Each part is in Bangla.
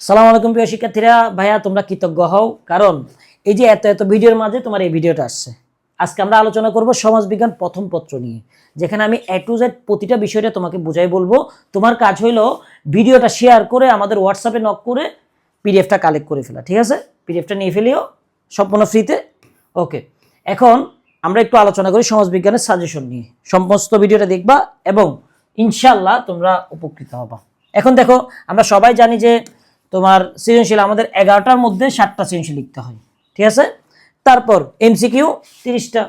সালাম আলাইকুম প্রিয় শিক্ষার্থীরা। ভাইয়া তোমরা কৃতজ্ঞ হও, কারণ এই যে এত এত ভিডিওর মাঝে তোমার এই ভিডিওটা আসছে। আজকে আমরা আলোচনা করব সমাজবিজ্ঞান প্রথম পত্র নিয়ে, যেখানে আমি A to Z প্রতিটা বিষয়টা তোমাকে বুঝাই বলবো। তোমার কাজ হইলো ভিডিওটা শেয়ার করে আমাদের হোয়াটসঅ্যাপে নক করে পিডিএফটা কালেক্ট করে ফেলা, ঠিক আছে? পিডিএফটা নিয়ে ফেলিও সম্পূর্ণ ফ্রিতে। ওকে, এখন আমরা একটু আলোচনা করি সমাজবিজ্ঞানের সাজেশন নিয়ে। সমস্ত ভিডিওটা দেখবা এবং ইনশাল্লাহ তোমরা উপকৃত হবা। এখন দেখো, আমরা সবাই জানি যে তোমার সৃজনশীল আমাদের 11টার মধ্যে 7টা সৃজনশীল লিখতে হয়, ঠিক আছে? তারপর MCQ 30টা,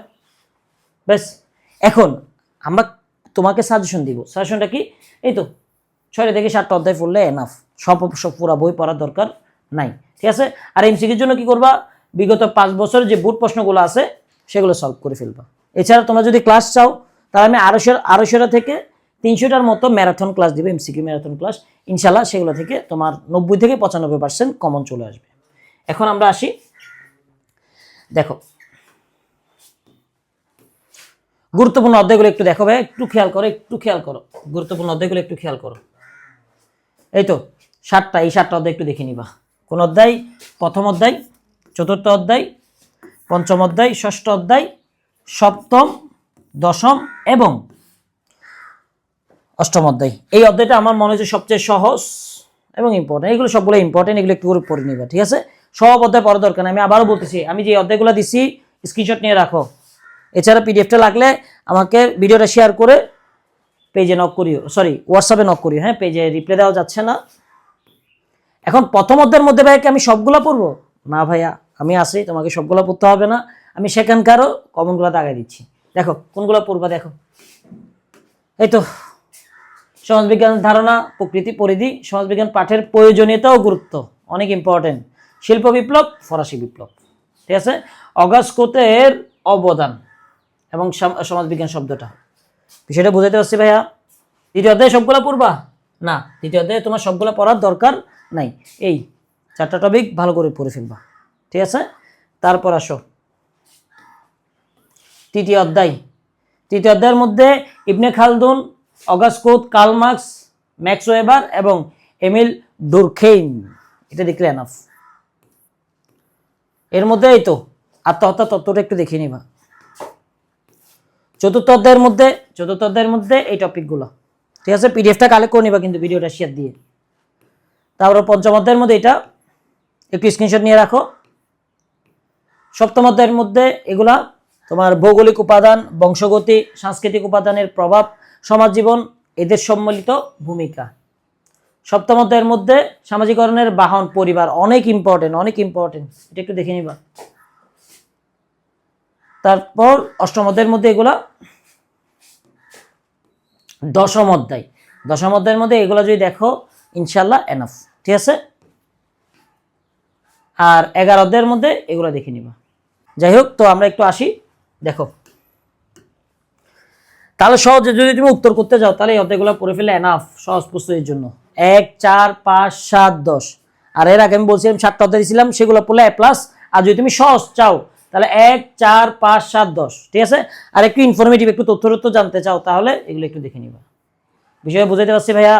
ব্যাস। এখন আমরা তোমাকে সাজেশন দিব। সাজেশনটা কি? এই তো 6 থেকে 7টা অধ্যায় পড়লে এনাফ, সব পুরা বই পড়ার দরকার নাই, ঠিক আছে? আর MCQর জন্য কি করবা? বিগত 5 বছর যে বোর্ড প্রশ্নগুলো আছে সেগুলো সলভ করে ফেলবা। এছাড়া তোমরা যদি ক্লাস চাও তাহলে আমি 250টা থেকে 300টার মতো ম্যারাথন ক্লাস দিব, MCQ ম্যারাথন ক্লাস। ইনশাল্লাহ সেগুলো থেকে তোমার 90 থেকে 95% কমন চলে আসবে। এখন আমরা আসি, দেখো গুরুত্বপূর্ণ অধ্যায়গুলো একটু দেখো ভাই, একটু খেয়াল করো গুরুত্বপূর্ণ অধ্যায়গুলো একটু খেয়াল করো। এই তো 7টা, এই 7টা অধ্যায় একটু দেখে নিবা। কোন অধ্যায়? প্রথম অধ্যায়, চতুর্থ অধ্যায়, পঞ্চম অধ্যায়, ষষ্ঠ অধ্যায়, সপ্তম, দশম এবং অষ্টম অধ্যায়। এই অধ্যায়টা আমার মনে হচ্ছে সবচেয়ে সহজ এবং ইম্পর্টেন্ট। এগুলো সবগুলো ইম্পর্টেন্ট, এগুলো একটু করে পড়ে নিবা, ঠিক আছে? সব অধ্যায় পড়ার দরকার নেই। আমি আবারও বলতেছি, আমি যে অধ্যায়গুলো দিছি স্ক্রিনশট নিয়ে রাখো। এছাড়া পিডিএফটা লাগলে আমাকে ভিডিওটা শেয়ার করে পেজে নক করিও, সরি হোয়াটসঅ্যাপে নক করিও। হ্যাঁ, পেজে রিপ্লাই দেওয়া যাচ্ছে না। এখন প্রথম অধ্যায়ের মধ্যে ভাইয়া কি আমি সবগুলো পড়বো? না ভাইয়া, আমি আসি, তোমাকে সবগুলো পড়তে হবে না। আমি সেখানকারও কমনগুলো দাগাই দিচ্ছি। দেখো কোনগুলো পড়বা, দেখো এই তো সমাজবিজ্ঞান ধারণা, প্রকৃতি, পরিধি, সমাজবিজ্ঞান পাঠের প্রয়োজনীয়তা ও গুরুত্ব, অনেক ইম্পর্টেন্ট। শিল্প বিপ্লব, ফরাসি বিপ্লব, ঠিক আছে? অগাস্কোতের অবদান এবং সমাজবিজ্ঞান শব্দটা, বিষয়টা বুঝাইতে পারছি ভাইয়া? দ্বিতীয় অধ্যায়ে সবগুলো পড়বা? না, দ্বিতীয় অধ্যায়ে তোমার সবগুলো পড়ার দরকার নাই। এই 4টা টপিক ভালো করে পড়ে ফেলবা, ঠিক আছে? তারপর আসো তৃতীয় অধ্যায়। তৃতীয় অধ্যায়ের মধ্যে Ibn Khaldun, Auguste Comte, Karl Marx, Max Weber এবং এমিল ডুরখেইম, এটা দেখলে এনাফ। এর মধ্যে এই তো আত্মহত্যা তত্ত্বটা একটু দেখে নিবা। চতুর্থ অধ্যায়ের মধ্যে এই টপিকগুলো, ঠিক আছে? পিডিএফটা কালেক্ট করে নিবা কিন্তু ভিডিওটা শেয়ার দিয়ে। তারপর পঞ্চম অধ্যায়ের মধ্যে এটা একটু স্ক্রিনশট নিয়ে রাখো। সপ্তম অধ্যায়ের মধ্যে এগুলা তোমার ভৌগোলিক উপাদান, বংশগতি, সাংস্কৃতিক উপাদানের প্রভাব, সমাজ জীবন, এদের সম্মিলিত ভূমিকা। সপ্তম অধ্যায়ের মধ্যে সামাজিকরণের বাহন পরিবার, অনেক ইম্পর্টেন্ট, এটা একটু দেখে নিবা। তারপর অষ্টম অধ্যায়ের মধ্যে এগুলা। দশম অধ্যায়ের মধ্যে এগুলো যদি দেখো ইনশাল্লাহ এনাফ, ঠিক আছে? আর 11 অধ্যায়ের মধ্যে এগুলো দেখে নিবা। যাই হোক, তো আমরা একটু আসি। দেখো তাহলে সহজে যদি তুমি উত্তর করতে যাও তাহলে এই অধ্যায়গুলো পড়ে ফেলে এনাফ সহজ প্রশ্নের জন্য। 1, 4, 5, 7, 10। আর এর আগে আমি বলছিলাম 7টা অধ্যায় দিয়েছিলাম, সেগুলো পড়লে A+। আর যদি তুমি সহজ চাও তাহলে 1, 4, 5, 7, 10, ঠিক আছে? আর একটু ইনফরমেটিভ, একটু তথ্য জানতে চাও তাহলে এগুলো একটু দেখে নিবা। বিষয়ে বুঝাইতে পারছি ভাইয়া?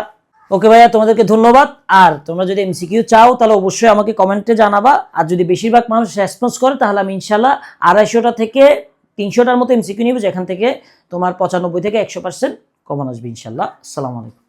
ওকে ভাইয়া, তোমাদেরকে ধন্যবাদ। আর তোমরা যদি MCQ চাও তাহলে অবশ্যই আমাকে কমেন্টে জানাবা। আর যদি বেশিরভাগ মানুষ রেসপন্স করে তাহলে আমি ইনশাল্লাহ 250টা থেকে 300টার মতো MCQ নিব, যেখান থেকে তোমার 95 থেকে 100% কমন আসবে ইনশাল্লাহ। আসসালামু আলাইকুম।